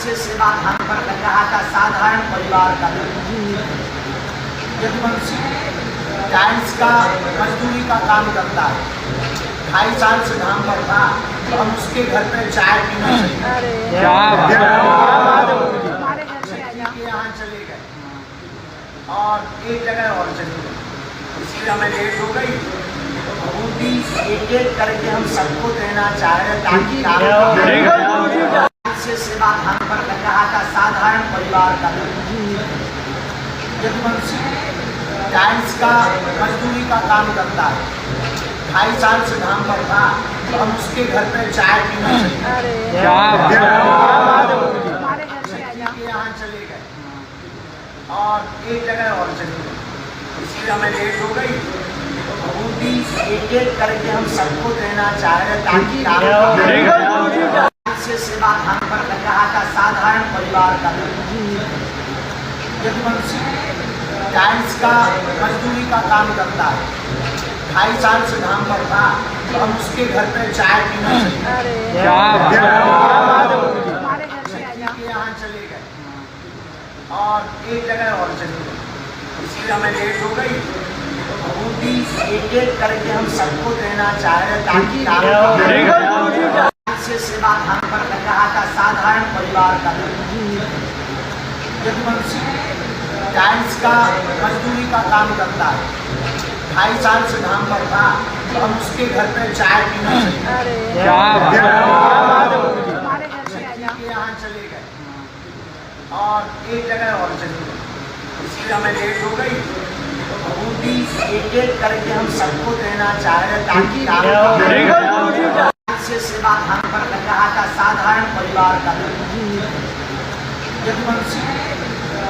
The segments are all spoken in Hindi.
से सेवा धाम पर लग रहा था साधारण परिवार का यदुवंशी टाइल्स का मजदूरी का काम करता है। 2.5 साल से धाम पर था, तो हम उसके घर पे चाय पीने यहाँ चले गए और एक जगह और चले गए। इसी हमें लेट हो गई तो भभूति एक एक करके हम सबको देना चाह रहे ताकि से सेवा धाम पर लग रहा था साधारण परिवार का यदुवंशी टाइल्स का मजदूरी का काम करता है। 2.5 साल से धाम पर था, तो हम उसके घर पे चाय पीने यहाँ चले गए और एक जगह और चले गए। इसी हमें लेट हो गई तो भभूति एक एक करके हम सबको देना चाह रहे ताकि से सेवा धाम पर लग रहा था साधारण परिवार का यदुवंशी टाइल्स का मजदूरी का काम करता है। 2.5 साल से धाम पर था, तो हम उसके घर पे चाय पीने यहाँ चले गए और एक जगह और चले गए। इसी हमें लेट हो गई तो भभूति एक एक करके हम सबको देना चाह रहे ताकि से सेवा धाम पर लग रहा था साधारण परिवार का यदुवंशी टाइल्स का मजदूरी का काम करता है। 2.5 साल से धाम पर था, तो हम उसके घर पे चाय पीने यहाँ चले गए और एक जगह और चले गए। इसी हमें लेट हो गई तो भभूति एक एक करके हम सबको देना चाह रहे ताकि से सेवा धाम पर लग रहा था साधारण परिवार का यदुवंशी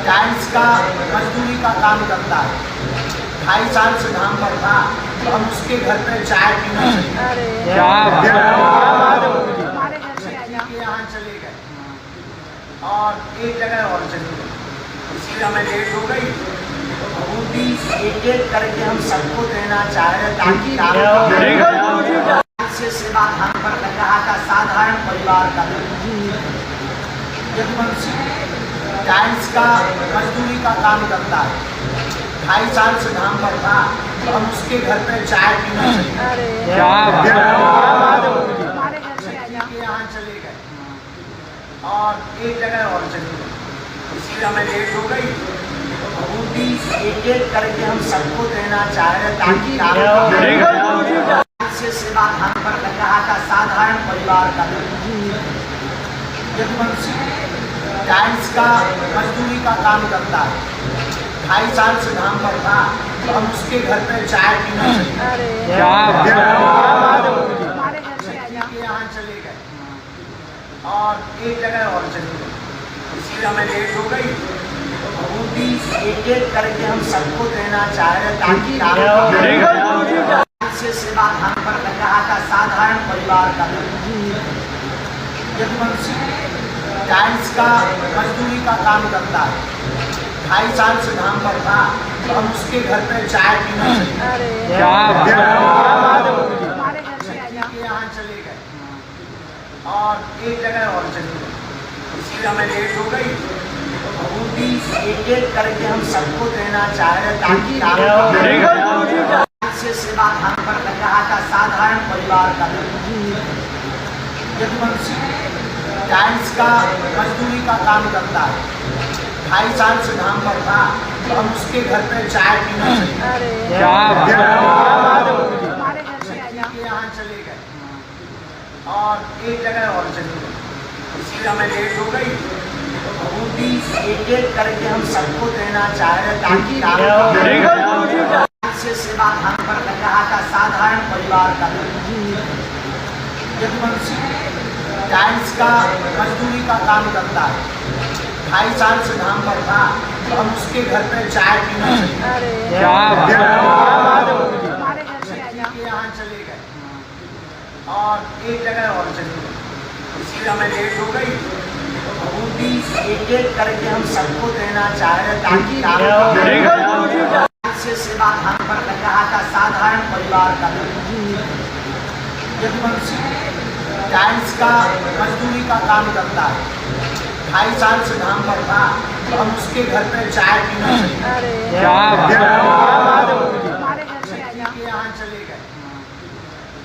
टाइल्स का मजदूरी का काम करता है। 2.5 साल से धाम पर था, तो हम उसके घर पे चाय पीने यहाँ चले गए और एक जगह और चले गए। इसी हमें लेट हो गई तो भभूति एक एक करके हम सबको देना चाह रहे ताकि से सेवा धाम पर लग रहा था साधारण परिवार का यदुवंशी टाइल्स का मजदूरी का काम करता है। 2.5 साल से धाम पर था, तो हम उसके घर पे चाय पीने यहाँ चले गए और एक जगह और चले गए। इसी हमें लेट हो गई तो भभूति एक एक करके हम सबको देना चाह रहे ताकि से सेवा धाम पर लग रहा था साधारण परिवार का यदुवंशी टाइल्स का मजदूरी का काम करता है। 2.5 साल से धाम पर था, तो हम उसके घर पे चाय पीने यहाँ चले गए और एक जगह और चले गए। इसी हमें लेट हो गई तो भभूति एक एक करके हम सबको देना चाह रहे ताकि से सेवा धाम पर लग रहा था साधारण परिवार का यदुवंशी टाइल्स का मजदूरी का काम करता है। 2.5 साल से धाम पर था, तो हम उसके घर पे चाय पीने यहाँ चले गए और एक जगह और चले गए। इसी हमें लेट हो गई तो भभूति एक एक करके हम सबको देना चाह रहे ताकि से सेवा धाम पर लग रहा था साधारण परिवार का यदुवंशी टाइल्स का मजदूरी का काम करता है। 2.5 साल से धाम पर था, तो हम उसके घर पे चाय पीने यहाँ चले गए और एक जगह और चले गए। इसी हमें लेट हो गई तो भभूति एक एक करके हम सबको देना चाह रहे ताकि से सेवा धाम पर लग रहा था साधारण परिवार का यदुवंशी टाइल्स का मजदूरी का काम करता है। 2.5 साल से धाम पर था, तो हम उसके घर पे चाय पीने यहाँ चले गए और एक जगह और चले गए। इसी हमें लेट हो गई तो भभूति एक एक करके हम सबको देना चाह रहे ताकि से सेवा धाम पर लग रहा था साधारण परिवार का यदुवंशी टाइल्स का मजदूरी का काम करता है। 2.5 साल से धाम पर था, तो हम उसके घर पे चाय पीने चले गए। क्या बात है। के यहाँ चले गए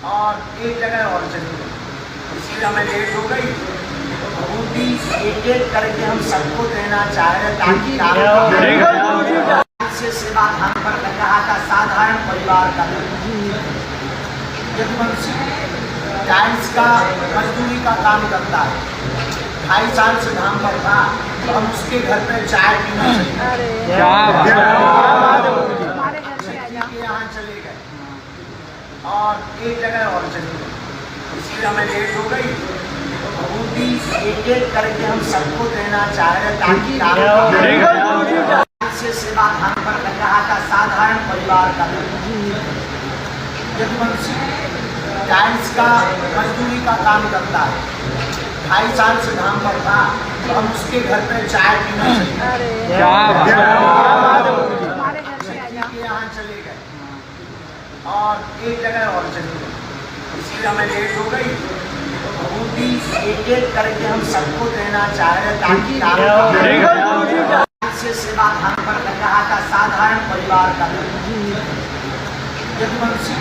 और एक जगह और चले गए। इसी में लेट हो गई तो बूटी एक करके हम सबको देना चाह रहे ताकि आपको से सेवा धाम पर लग रहा था। साधारण परिवार का यदुवंशी टाइल्स का मजदूरी का काम करता है। 2.5 साल से धाम पर था, तो हम उसके घर पे चाय पीने चले गए। क्या बात है। के यहाँ चले गए और एक जगह और चले गए। इसी में लेट हो गई तो बूटी एक करके हम सबको देना चाह रहे ताकि आपको से सेवा धाम पर लग रहा था। साधारण परिवार का यदुवंशी टाइल्स का मजदूरी का काम करता है। 2.5 साल से धाम पर था, तो हम उसके घर पे चाय पीने चले गए। क्या बात है। के यहाँ चले गए और एक जगह और चले गए। इसी में लेट हो गई तो बूटी एक करके हम सबको देना चाह रहे ताकि आपको से सेवा धाम पर लग रहा था। साधारण परिवार का यदुवंशी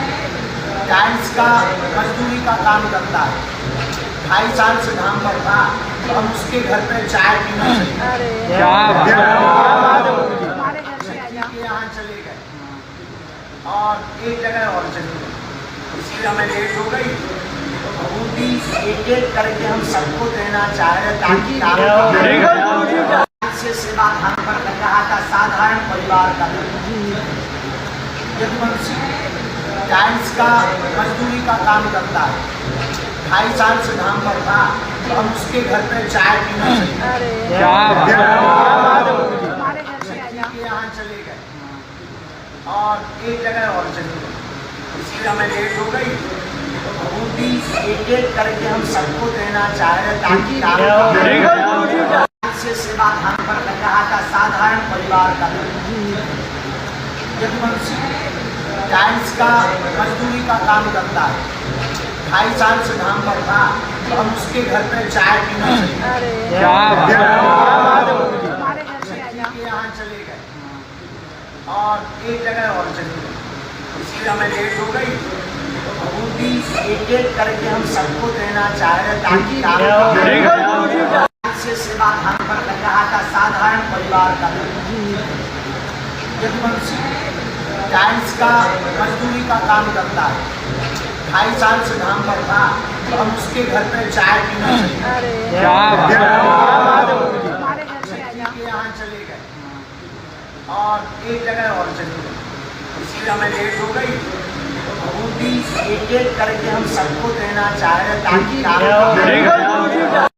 टाइल्स का मजदूरी का काम करता है। 2.5 साल से धाम पर था, तो हम उसके घर पे चाय पीने चले गए। क्या बात है। के यहाँ चले गए और एक जगह और चले गए। इसी में लेट हो गई तो बूटी एक करके हम सबको देना चाह रहे ताकि आपको से सेवा धाम पर लग रहा था। साधारण परिवार का यदुवंशी टाइल्स का मजदूरी का काम करता है। 2.5 साल से धाम पर था, तो हम उसके घर पे चाय पीने चले गए। क्या बात है। के यहाँ चले गए और एक जगह और चले गए। इसी में लेट हो गई तो बूटी एक करके हम सबको देना चाह रहे ताकि आपको से सेवा धाम पर लग रहा था। साधारण परिवार का यदुवंशी टाइल्स का मजदूरी का काम करता है। 2.5 साल से धाम पर था, तो हम उसके घर पे चाय पीने चले गए। क्या बात है। के यहाँ चले गए और एक जगह और चले गए। इसी में लेट हो गई तो बूटी एक करके हम सबको देना चाह रहे ताकि आपको से सेवा धाम पर लग रहा था। साधारण परिवार का यदुवंशी टाइल्स का मजदूरी का काम करता है। 2.5 साल से धाम पर था, तो हम उसके घर पे चाय पीने चले गए। क्या बात है। के यहाँ चले गए और एक जगह और चले गए। इसी में लेट हो गई तो बूटी एक करके हम सबको देना चाह रहे ताकि आपको